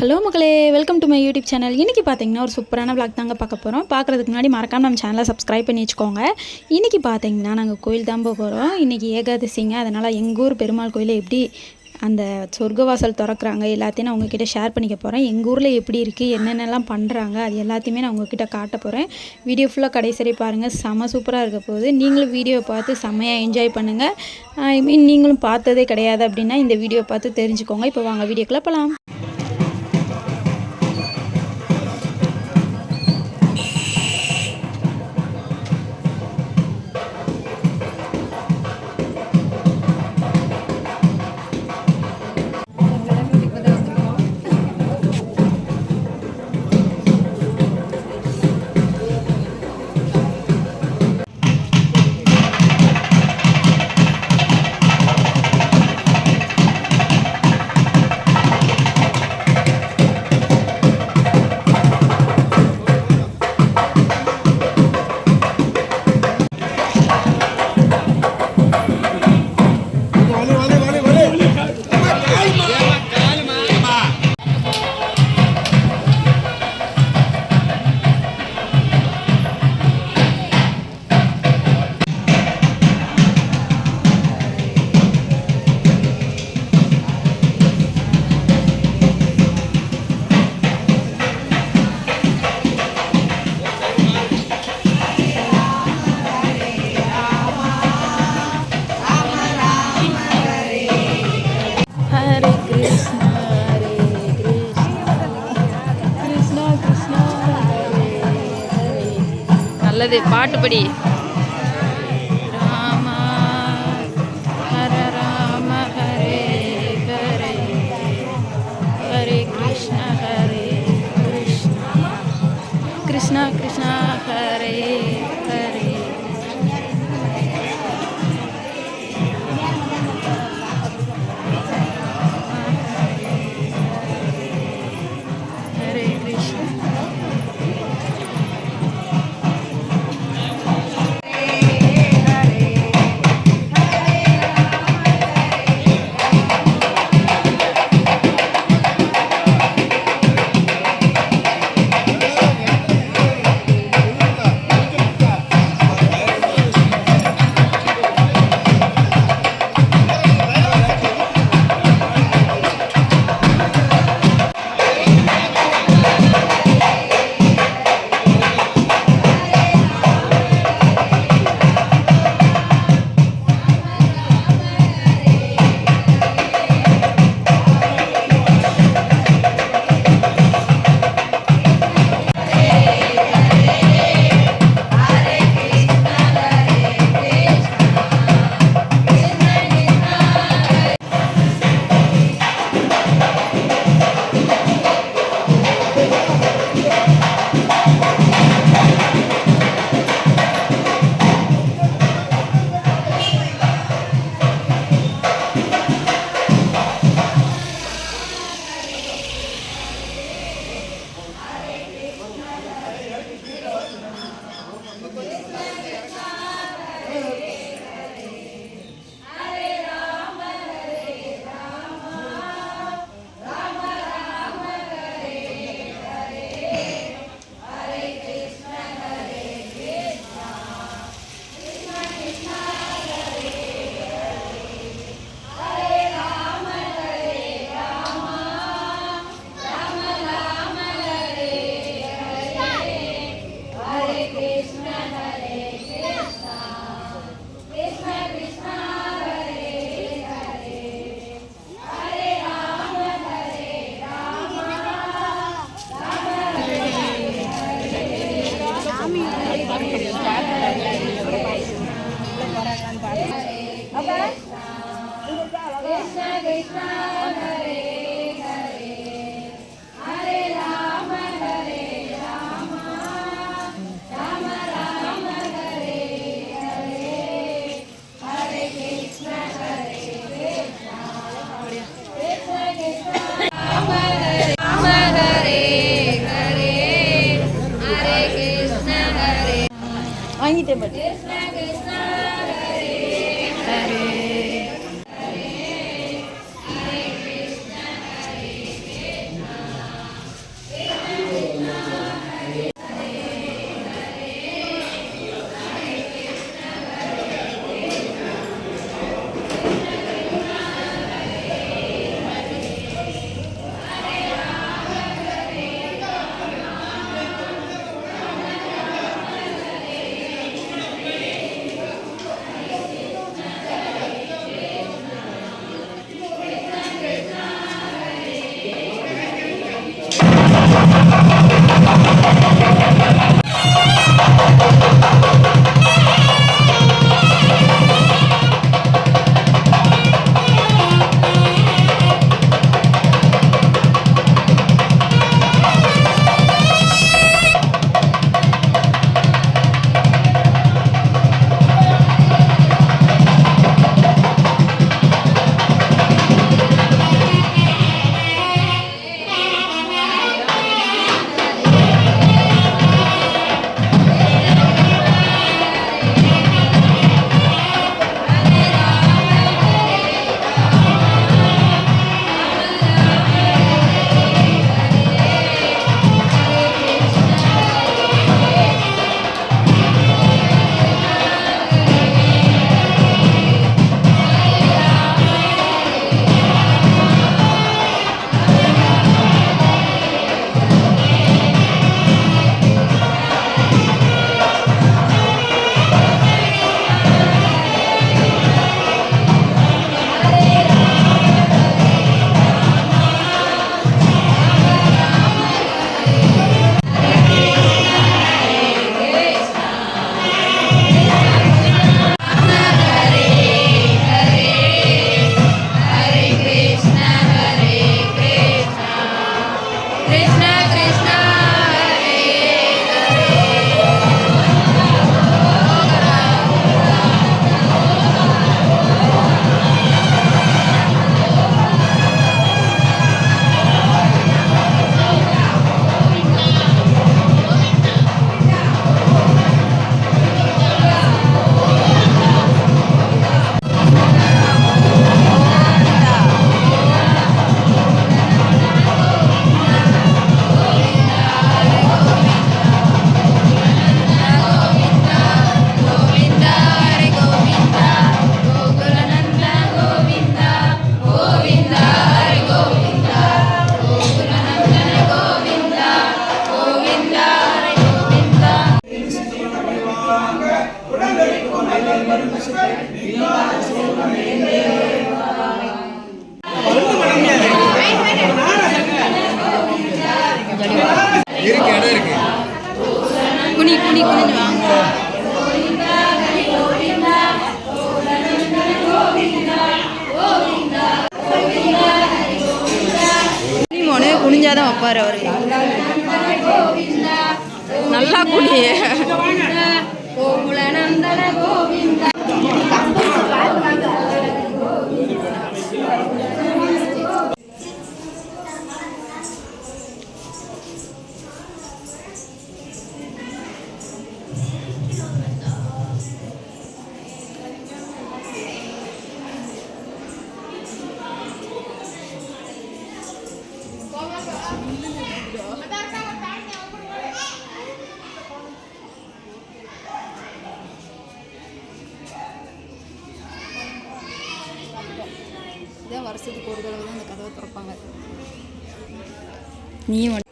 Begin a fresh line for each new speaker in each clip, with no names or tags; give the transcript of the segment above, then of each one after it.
Hello மக்களே, welcome to my YouTube channel. இன்றைக்கி பார்த்தீங்கன்னா ஒரு சூப்பரான விளாக் தாங்க பார்க்க போகிறோம். பார்க்குறதுக்கு முன்னாடி மறக்காமல் நம்ம சேனலை சப்ஸ்கிரைப் பண்ணி வச்சுக்கோங்க. இன்றைக்கி பார்த்தீங்கன்னா நாங்கள் கோயில் தான் போகிறோம். இன்றைக்கி ஏகாதசிங்க. அதனால் எங்கள் ஊர் பெருமாள் கோயிலில் எப்படி அந்த சொர்க்கவாசல் திறக்கிறாங்க எல்லாத்தையும் நான் உங்ககிட்ட ஷேர் பண்ணிக்க போகிறேன். எங்கள் ஊரில் எப்படி இருக்குது, என்னென்னலாம் பண்ணுறாங்க, அது எல்லாத்தையுமே நான் உங்ககிட்ட காட்ட போகிறேன். வீடியோ ஃபுல்லாக கடைசி பாருங்கள். செம்ம சூப்பராக இருக்க போகுது. நீங்களும் வீடியோ பார்த்து செம்மையாக என்ஜாய் பண்ணுங்கள். ஐ மீன் நீங்களும் பார்த்ததே கிடையாது அப்படின்னா இந்த வீடியோ பார்த்து தெரிஞ்சுக்கோங்க. இப்போ வாங்க வீடியோக்குள்ளே போகலாம். நல்லது பாட்டுப்படி. ராம ஹர ராம ஹரே ஹரே ஹரே கிருஷ்ண கிருஷ்ண கிருஷ்ண ஹரே ஹரே. வாங்கிட்டேன் பட் Krishna Krishna குனி குனி குனிஞ்சு வாங்க மோனு குனிஞ்சாதான் வைப்பாரு அவரு நல்லா குனிய இதான் வருஷத்துக்கு ஒரு தடவை தான் அந்த கதவை திறப்பாங்க நீயும்
பாருங்க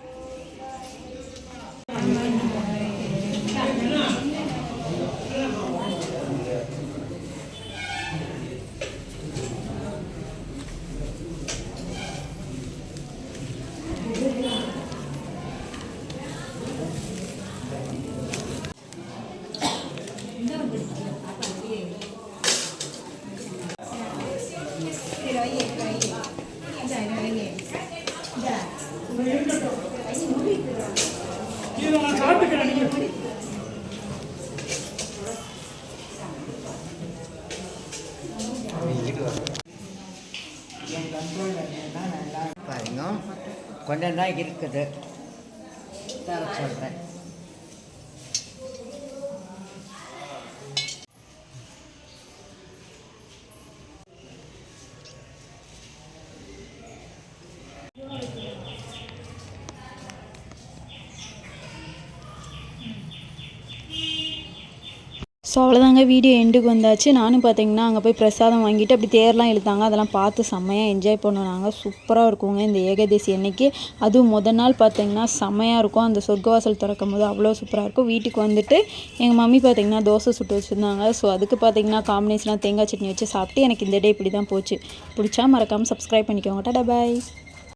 கொஞ்சம் தான் இருக்குது சொல்கிறேன்.
ஸோ அவ்வளோதாங்க, வீடியோ எண்டுக்கு வந்தாச்சு. நானும் பார்த்தீங்கன்னா அங்கே போய் பிரசாதம் வாங்கிட்டு அப்படி தேர்லாம் இழுத்தாங்க, அதெல்லாம் பார்த்து செம்மையாக என்ஜாய் பண்ணோம். நாங்கள் சூப்பராக இருக்குங்க இந்த ஏகாதசி அன்னைக்கு. அதுவும் முதல் நாள் பார்த்தீங்கன்னா செம்மையாக இருக்கும். அந்த சொர்க்கவாசல் திறக்கும் போது அவ்வளோ சூப்பராக இருக்கும். வீட்டுக்கு வந்துட்டு எங்கள் மம்மி பார்த்தீங்கன்னா தோசை சுட்டு வச்சுருந்தாங்க. ஸோ அதுக்கு பார்த்தீங்கன்னா காம்பினேஷனாக தேங்காய் சட்னி வச்சு சாப்பிட்டு எனக்கு இந்த டே இப்படி தான் போச்சு. பிடிச்சா மறக்காமல் சப்ஸ்கிரைப் பண்ணிக்கோங்க. டாடா பாய்.